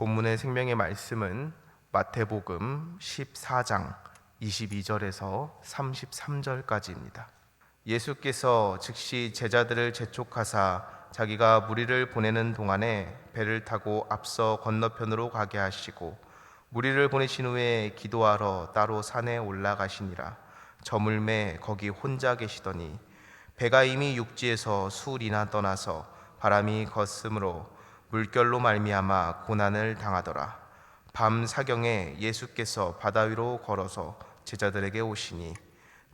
본문의 생명의 말씀은 마태복음 14장 22절에서 33절까지입니다. 예수께서 즉시 제자들을 재촉하사 자기가 무리를 보내는 동안에 배를 타고 앞서 건너편으로 가게 하시고 무리를 보내신 후에 기도하러 따로 산에 올라가시니라. 저물매 거기 혼자 계시더니 배가 이미 육지에서 수리나 떠나서 바람이 거스므로 물결로 말미암아 고난을 당하더라. 밤 사경에 예수께서 바다 위로 걸어서 제자들에게 오시니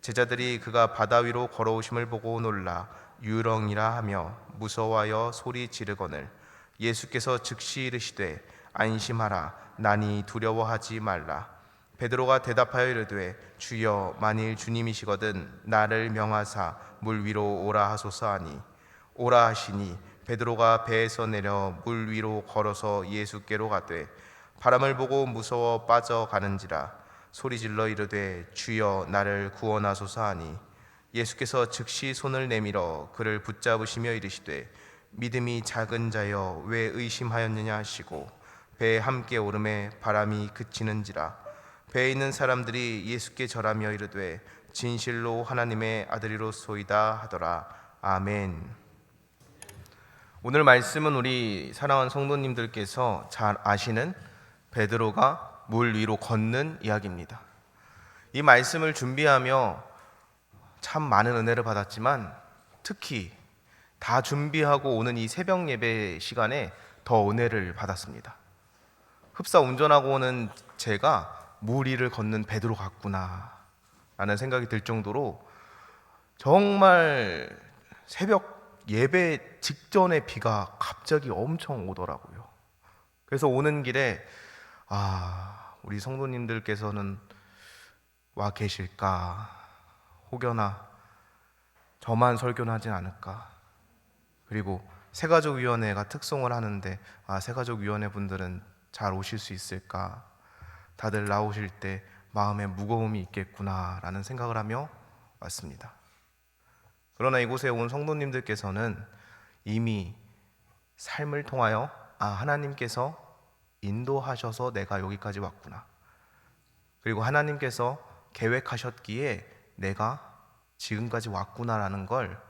제자들이 그가 바다 위로 걸어오심을 보고 놀라 유령이라 하며 무서워하여 소리 지르거늘 예수께서 즉시 이르시되 안심하라 나니 두려워하지 말라. 베드로가 대답하여 이르되 주여 만일 주님이시거든 나를 명하사 물 위로 오라 하소서 하니 오라 하시니 베드로가 배에서 내려 물 위로 걸어서 예수께로 가되 바람을 보고 무서워 빠져가는지라 소리질러 이르되 주여 나를 구원하소서 하니 예수께서 즉시 손을 내밀어 그를 붙잡으시며 이르시되 믿음이 작은 자여 왜 의심하였느냐 하시고 배에 함께 오름에 바람이 그치는지라. 배에 있는 사람들이 예수께 절하며 이르되 진실로 하나님의 아들이로소이다 하더라. 아멘. 오늘 말씀은 우리 사랑하는 성도님들께서 잘 아시는 베드로가 물 위로 걷는 이야기입니다. 이 말씀을 준비하며 참 많은 은혜를 받았지만 특히 다 준비하고 오는 이 새벽 예배 시간에 더 은혜를 받았습니다. 흡사 운전하고 오는 제가 물 위를 걷는 베드로 같구나 라는 생각이 들 정도로 정말 새벽 예배 직전에 비가 갑자기 엄청 오더라고요. 그래서 오는 길에 우리 성도님들께서는 와 계실까? 혹여나 저만 설교는 하진 않을까? 그리고 새가족위원회가 특송을 하는데 새가족위원회 분들은 잘 오실 수 있을까? 다들 나오실 때 마음에 무거움이 있겠구나 라는 생각을 하며 왔습니다. 그러나 이곳에 온 성도님들께서는 이미 삶을 통하여 하나님께서 인도하셔서 내가 여기까지 왔구나. 그리고 하나님께서 계획하셨기에 내가 지금까지 왔구나라는 걸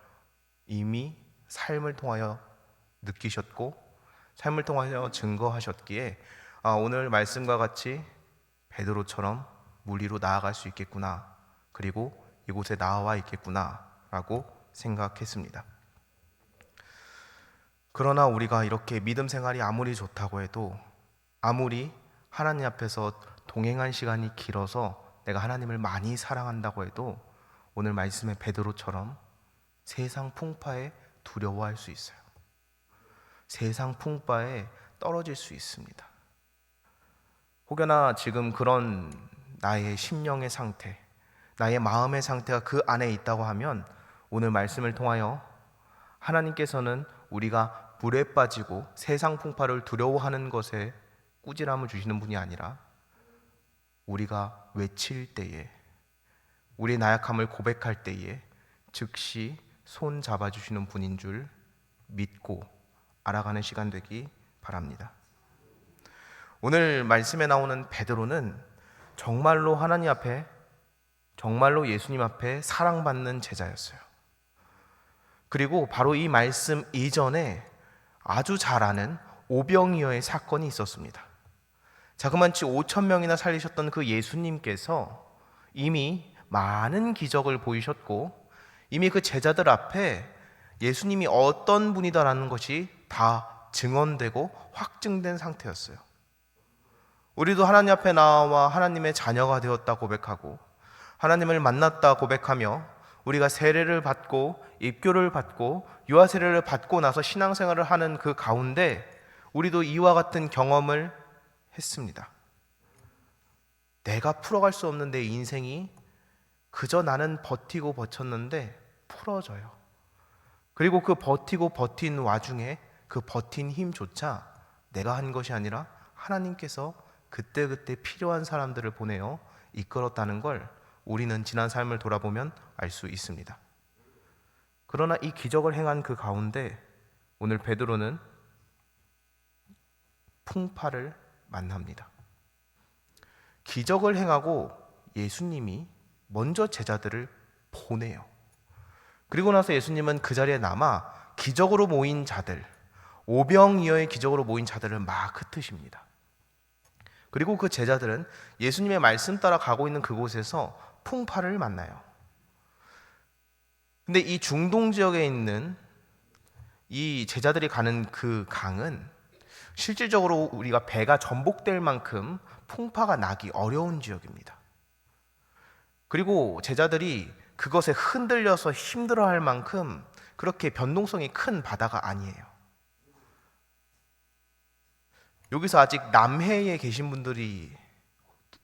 이미 삶을 통하여 느끼셨고 삶을 통하여 증거하셨기에 오늘 말씀과 같이 베드로처럼 물 위로 나아갈 수 있겠구나. 그리고 이곳에 나와 있겠구나 라고 생각했습니다. 그러나 우리가 이렇게 믿음 생활이 아무리 좋다고 해도 아무리 하나님 앞에서 동행한 시간이 길어서 내가 하나님을 많이 사랑한다고 해도 오늘 말씀의 베드로처럼 세상 풍파에 두려워할 수 있어요. 세상 풍파에 떨어질 수 있습니다. 혹여나 지금 그런 나의 심령의 상태, 나의 마음의 상태가 그 안에 있다고 하면 오늘 말씀을 통하여 하나님께서는 우리가 물에 빠지고 세상 풍파를 두려워하는 것에 꾸지람을 주시는 분이 아니라 우리가 외칠 때에 우리의 나약함을 고백할 때에 즉시 손 잡아주시는 분인 줄 믿고 알아가는 시간 되기 바랍니다. 오늘 말씀에 나오는 베드로는 정말로 하나님 앞에 정말로 예수님 앞에 사랑받는 제자였어요. 그리고 바로 이 말씀 이전에 아주 잘 아는 오병이어의 사건이 있었습니다. 자그만치 5,000명이나 살리셨던 그 예수님께서 이미 많은 기적을 보이셨고 이미 그 제자들 앞에 예수님이 어떤 분이다라는 것이 다 증언되고 확증된 상태였어요. 우리도 하나님 앞에 나와 하나님의 자녀가 되었다 고백하고 하나님을 만났다 고백하며 우리가 세례를 받고 입교를 받고 유아 세례를 받고 나서 신앙생활을 하는 그 가운데 우리도 이와 같은 경험을 했습니다. 내가 풀어갈 수 없는 내 인생이 그저 나는 버티고 버텼는데 풀어져요. 그리고 그 버티고 버틴 와중에 그 버틴 힘조차 내가 한 것이 아니라 하나님께서 그때그때 필요한 사람들을 보내어 이끌었다는 걸 우리는 지난 삶을 돌아보면 알 수 있습니다. 그러나 이 기적을 행한 그 가운데 오늘 베드로는 풍파를 만납니다. 기적을 행하고 예수님이 먼저 제자들을 보내요. 그리고 나서 예수님은 그 자리에 남아 기적으로 모인 자들, 오병이어의 기적으로 모인 자들을 막 흩으십니다. 그리고 그 제자들은 예수님의 말씀 따라 가고 있는 그곳에서 풍파를 만나요. 근데 이 중동 지역에 있는 이 제자들이 가는 그 강은 실질적으로 우리가 배가 전복될 만큼 풍파가 나기 어려운 지역입니다. 그리고 제자들이 그것에 흔들려서 힘들어할 만큼 그렇게 변동성이 큰 바다가 아니에요. 여기서 아직 남해에 계신 분들이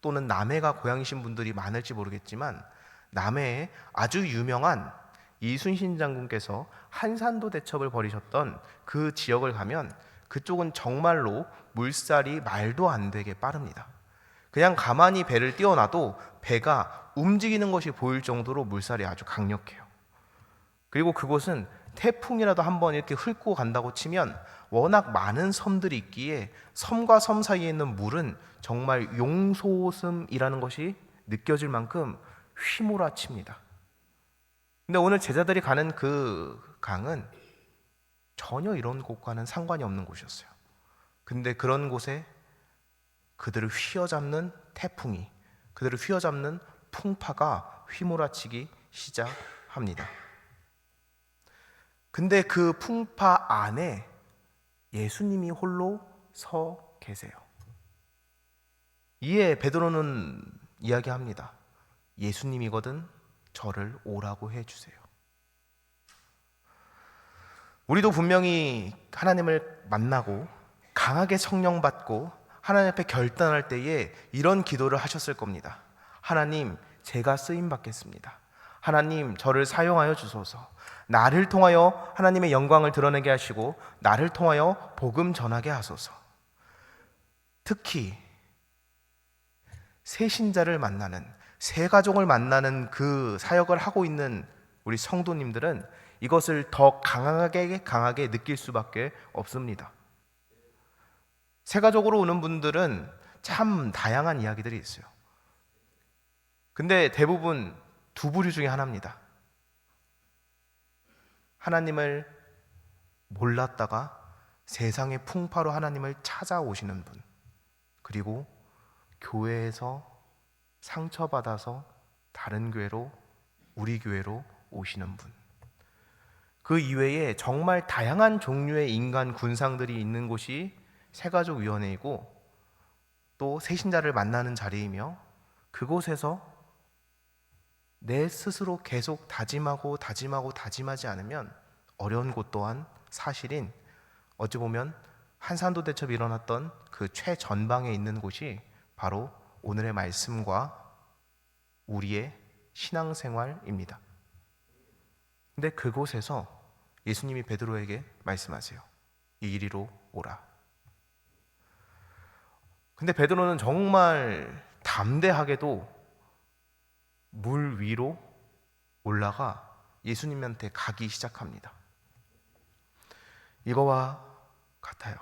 또는 남해가 고향이신 분들이 많을지 모르겠지만 남해에 아주 유명한 이순신 장군께서 한산도 대첩을 벌이셨던 그 지역을 가면 그쪽은 정말로 물살이 말도 안 되게 빠릅니다. 그냥 가만히 배를 띄워놔도 배가 움직이는 것이 보일 정도로 물살이 아주 강력해요. 그리고 그곳은 태풍이라도 한번 이렇게 훑고 간다고 치면 워낙 많은 섬들이 있기에 섬과 섬 사이에 있는 물은 정말 용솟음이라는 것이 느껴질 만큼 휘몰아칩니다. 근데 오늘 제자들이 가는 그 강은 전혀 이런 곳과는 상관이 없는 곳이었어요. 근데 그런 곳에 그들을 휘어잡는 태풍이, 그들을 휘어잡는 풍파가 휘몰아치기 시작합니다. 근데 그 풍파 안에 예수님이 홀로 서 계세요. 이에 베드로는 이야기합니다. 예수님이거든 저를 오라고 해주세요. 우리도 분명히 하나님을 만나고 강하게 성령 받고 하나님 앞에 결단할 때에 이런 기도를 하셨을 겁니다. 하나님, 제가 쓰임 받겠습니다. 하나님, 저를 사용하여 주소서. 나를 통하여 하나님의 영광을 드러내게 하시고 나를 통하여 복음 전하게 하소서. 특히 새 신자를 만나는, 새 가족을 만나는 그 사역을 하고 있는 우리 성도님들은 이것을 더 강하게 느낄 수밖에 없습니다. 새 가족으로 오는 분들은 참 다양한 이야기들이 있어요. 근데 대부분 두 부류 중에 하나입니다. 하나님을 몰랐다가 세상의 풍파로 하나님을 찾아오시는 분, 그리고 교회에서 상처받아서 다른 교회로, 우리 교회로 오시는 분. 그 이외에 정말 다양한 종류의 인간 군상들이 있는 곳이 새가족위원회이고 또 새신자를 만나는 자리이며, 그곳에서 내 스스로 계속 다짐하지 않으면 어려운 곳 또한 사실인, 어찌 보면 한산도 대첩이 일어났던 그 최전방에 있는 곳이 바로 오늘의 말씀과 우리의 신앙생활입니다. 근데 그곳에서 예수님이 베드로에게 말씀하세요. 이리로 오라. 근데 베드로는 정말 담대하게도 물 위로 올라가 예수님한테 가기 시작합니다. 이거와 같아요.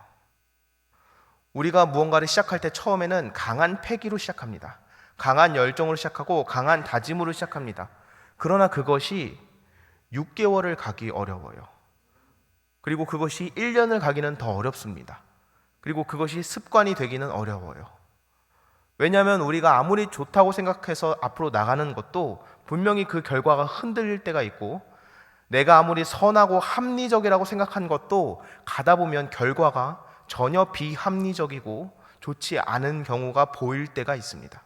우리가 무언가를 시작할 때 처음에는 강한 패기로 시작합니다. 강한 열정으로 시작하고 강한 다짐으로 시작합니다. 그러나 그것이 6개월을 가기 어려워요. 그리고 그것이 1년을 가기는 더 어렵습니다. 그리고 그것이 습관이 되기는 어려워요. 왜냐하면 우리가 아무리 좋다고 생각해서 앞으로 나가는 것도 분명히 그 결과가 흔들릴 때가 있고, 내가 아무리 선하고 합리적이라고 생각한 것도 가다 보면 결과가 전혀 비합리적이고 좋지 않은 경우가 보일 때가 있습니다.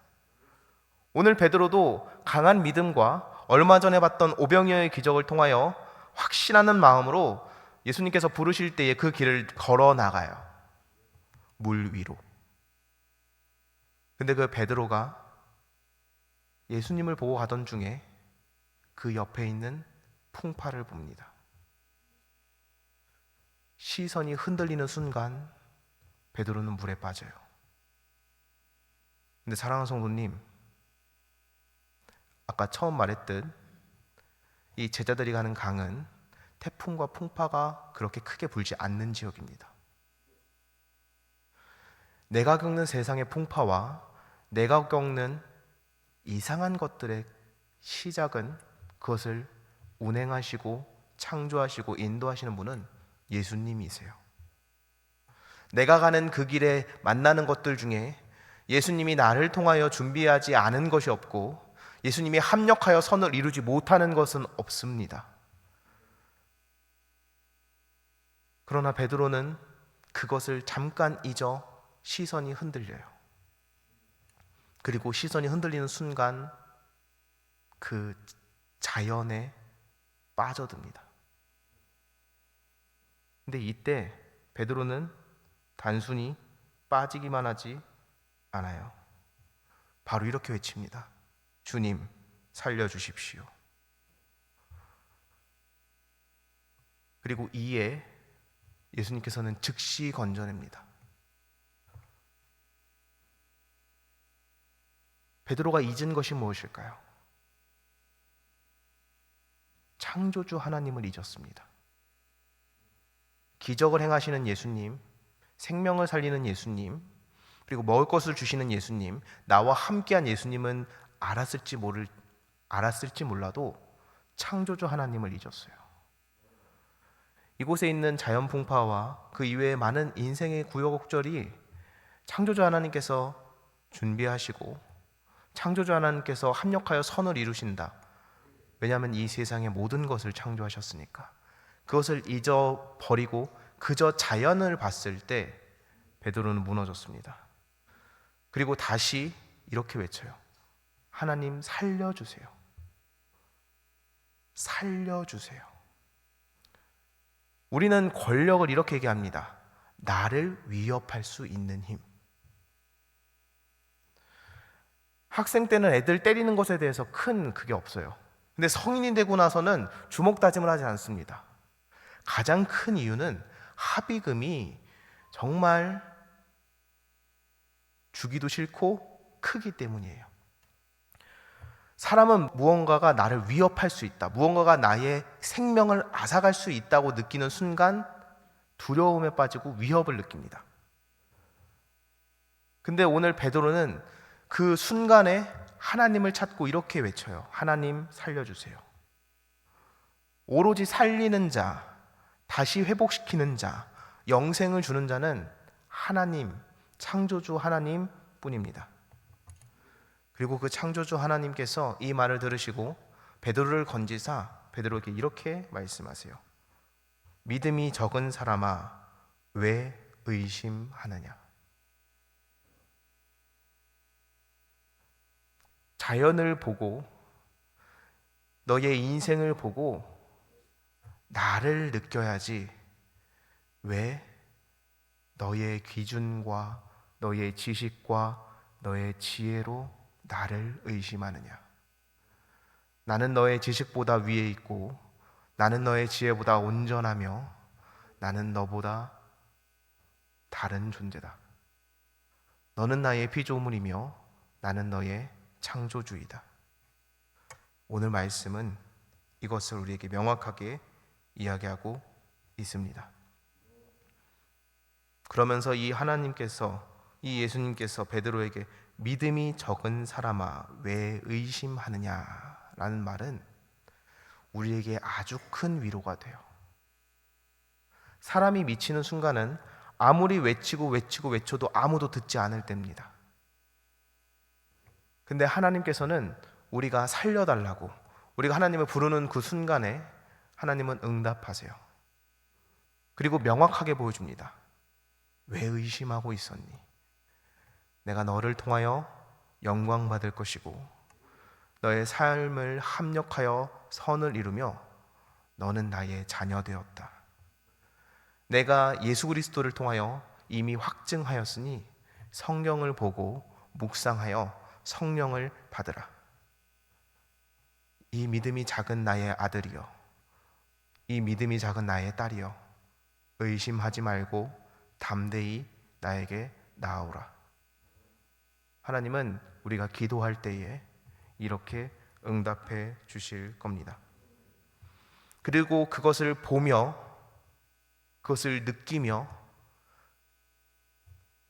오늘 베드로도 강한 믿음과 얼마 전에 봤던 오병이어의 기적을 통하여 확신하는 마음으로 예수님께서 부르실 때에 그 길을 걸어 나가요. 물 위로. 근데 그 베드로가 예수님을 보고 가던 중에 그 옆에 있는 풍파를 봅니다. 시선이 흔들리는 순간 베드로는 물에 빠져요. 근데 사랑하는 성도님, 아까 처음 말했듯 이 제자들이 가는 강은 태풍과 풍파가 그렇게 크게 불지 않는 지역입니다. 내가 겪는 세상의 풍파와 내가 겪는 이상한 것들의 시작은 그것을 운행하시고 창조하시고 인도하시는 분은 예수님이세요. 내가 가는 그 길에 만나는 것들 중에 예수님이 나를 통하여 준비하지 않은 것이 없고 예수님이 합력하여 선을 이루지 못하는 것은 없습니다. 그러나 베드로는 그것을 잠깐 잊어 시선이 흔들려요. 그리고 시선이 흔들리는 순간 그 자연에 빠져듭니다. 근데 이때 베드로는 단순히 빠지기만 하지 않아요. 바로 이렇게 외칩니다. 주님, 살려주십시오. 그리고 이에 예수님께서는 즉시 건져냅니다. 베드로가 잊은 것이 무엇일까요? 창조주 하나님을 잊었습니다. 기적을 행하시는 예수님, 생명을 살리는 예수님, 그리고 먹을 것을 주시는 예수님, 나와 함께한 예수님은 알았을지 몰라도 창조주 하나님을 잊었어요. 이곳에 있는 자연 풍파와 그 이외의 많은 인생의 구역곡절이 창조주 하나님께서 준비하시고 창조주 하나님께서 합력하여 선을 이루신다. 왜냐하면 이 세상의 모든 것을 창조하셨으니까. 그것을 잊어버리고 그저 자연을 봤을 때 베드로는 무너졌습니다. 그리고 다시 이렇게 외쳐요. 하나님 살려주세요. 살려주세요. 우리는 권력을 이렇게 얘기합니다. 나를 위협할 수 있는 힘. 학생 때는 애들 때리는 것에 대해서 큰 그게 없어요. 근데 성인이 되고 나서는 주먹 다짐을 하지 않습니다. 가장 큰 이유는 합의금이 정말 주기도 싫고 크기 때문이에요. 사람은 무언가가 나를 위협할 수 있다, 무언가가 나의 생명을 앗아갈 수 있다고 느끼는 순간 두려움에 빠지고 위협을 느낍니다. 근데 오늘 베드로는 그 순간에 하나님을 찾고 이렇게 외쳐요. 하나님 살려주세요. 오로지 살리는 자, 다시 회복시키는 자, 영생을 주는 자는 하나님, 창조주 하나님 뿐입니다. 그리고 그 창조주 하나님께서 이 말을 들으시고 베드로를 건지사 베드로에게 이렇게 말씀하세요. 믿음이 적은 사람아, 왜 의심하느냐? 자연을 보고 너의 인생을 보고 나를 느껴야지 왜 너의 기준과 너의 지식과 너의 지혜로 나를 의심하느냐? 나는 너의 지식보다 위에 있고 나는 너의 지혜보다 온전하며 나는 너보다 다른 존재다. 너는 나의 피조물이며 나는 너의 창조주이다. 오늘 말씀은 이것을 우리에게 명확하게 이야기하고 있습니다. 그러면서 이 예수님께서 베드로에게 믿음이 적은 사람아 왜 의심하느냐라는 말은 우리에게 아주 큰 위로가 돼요. 사람이 미치는 순간은 아무리 외쳐도 아무도 듣지 않을 때입니다. 근데 하나님께서는 우리가 살려달라고, 우리가 하나님을 부르는 그 순간에 하나님은 응답하세요. 그리고 명확하게 보여줍니다. 왜 의심하고 있었니? 내가 너를 통하여 영광 받을 것이고 너의 삶을 합력하여 선을 이루며 너는 나의 자녀 되었다. 내가 예수 그리스도를 통하여 이미 확증하였으니 성경을 보고 묵상하여 성령을 받으라. 이 믿음이 작은 나의 아들이여, 이 믿음이 작은 나의 딸이여, 의심하지 말고 담대히 나에게 나아오라. 하나님은 우리가 기도할 때에 이렇게 응답해 주실 겁니다. 그리고 그것을 보며 그것을 느끼며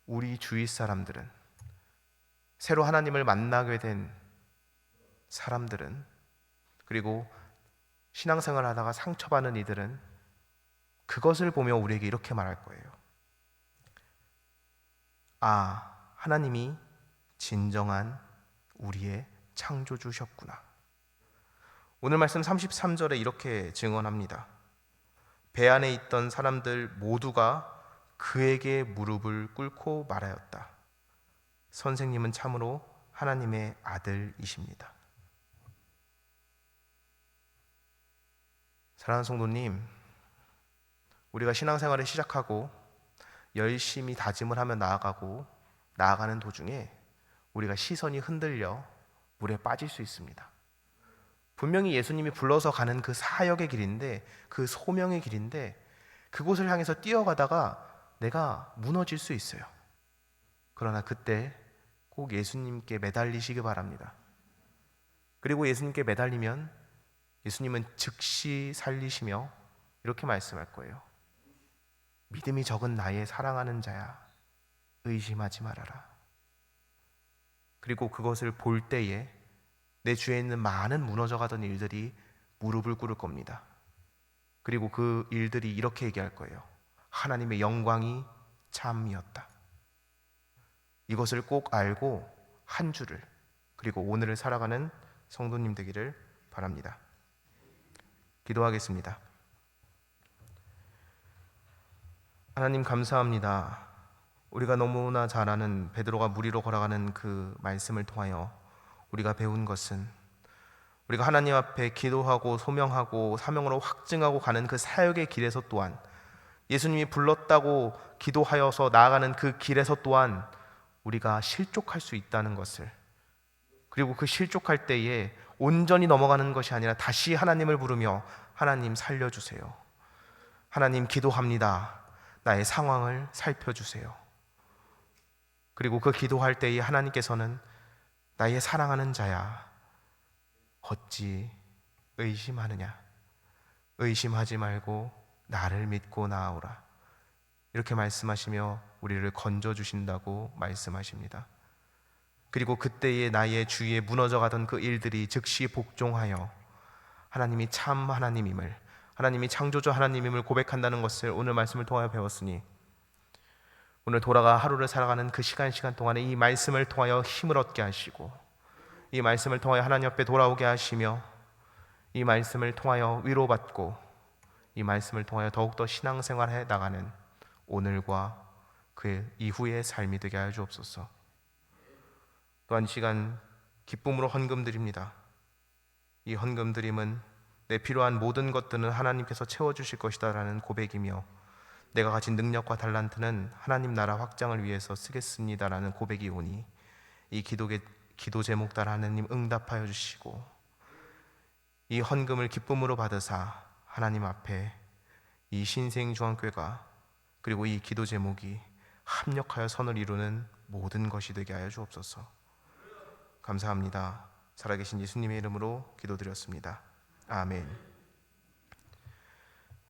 우리 주위 사람들은, 새로 하나님을 만나게 된 사람들은, 그리고 신앙생활을 하다가 상처받는 이들은 그것을 보며 우리에게 이렇게 말할 거예요. 아, 하나님이 진정한 우리의 창조주셨구나. 오늘 말씀 33절에 이렇게 증언합니다. 배 안에 있던 사람들 모두가 그에게 무릎을 꿇고 말하였다. 선생님은 참으로 하나님의 아들이십니다. 사랑하는 성도님, 우리가 신앙생활을 시작하고 열심히 다짐을 하며 나아가는 도중에 우리가 시선이 흔들려 물에 빠질 수 있습니다. 분명히 예수님이 불러서 가는 그 사역의 길인데, 그 소명의 길인데, 그곳을 향해서 뛰어가다가 내가 무너질 수 있어요. 그러나 그때 꼭 예수님께 매달리시기 바랍니다. 그리고 예수님께 매달리면 예수님은 즉시 살리시며 이렇게 말씀할 거예요. 믿음이 적은 나의 사랑하는 자야, 의심하지 말아라. 그리고 그것을 볼 때에 내 주위에 있는 많은 무너져가던 일들이 무릎을 꿇을 겁니다. 그리고 그 일들이 이렇게 얘기할 거예요. 하나님의 영광이 참이었다. 이것을 꼭 알고 한 주를, 그리고 오늘을 살아가는 성도님 되기를 바랍니다. 기도하겠습니다. 하나님 감사합니다. 우리가 너무나 잘 아는 베드로가 물 위로 걸어가는 그 말씀을 통하여 우리가 배운 것은, 우리가 하나님 앞에 기도하고 소명하고 사명으로 확증하고 가는 그 사역의 길에서 또한, 예수님이 불렀다고 기도하여서 나아가는 그 길에서 또한 우리가 실족할 수 있다는 것을, 그리고 그 실족할 때에 온전히 넘어가는 것이 아니라 다시 하나님을 부르며 하나님 살려주세요, 하나님 기도합니다, 나의 상황을 살펴주세요. 그리고 그 기도할 때에 하나님께서는 나의 사랑하는 자야, 어찌 의심하느냐, 의심하지 말고 나를 믿고 나아오라, 이렇게 말씀하시며 우리를 건져주신다고 말씀하십니다. 그리고 그때의 나의 주위에 무너져가던 그 일들이 즉시 복종하여 하나님이 참 하나님임을, 하나님이 창조주 하나님임을 고백한다는 것을 오늘 말씀을 통하여 배웠으니, 오늘 돌아가 하루를 살아가는 그 시간 동안에 이 말씀을 통하여 힘을 얻게 하시고, 이 말씀을 통하여 하나님 앞에 돌아오게 하시며, 이 말씀을 통하여 위로받고, 이 말씀을 통하여 더욱더 신앙생활해 나가는 오늘과 그 이후의 삶이 되게 하여 주옵소서. 또한 이 시간 기쁨으로 헌금 드립니다. 이 헌금 드림은 내 필요한 모든 것들은 하나님께서 채워주실 것이다 라는 고백이며, 내가 가진 능력과 달란트는 하나님 나라 확장을 위해서 쓰겠습니다 라는 고백이 오니, 이 기도 제목 따라 하나님 응답하여 주시고, 이 헌금을 기쁨으로 받으사 하나님 앞에 이 신생중앙교회가, 그리고 이 기도 제목이 합력하여 선을 이루는 모든 것이 되게 하여 주옵소서. 감사합니다. 살아계신 예수님의 이름으로 기도드렸습니다. 아멘.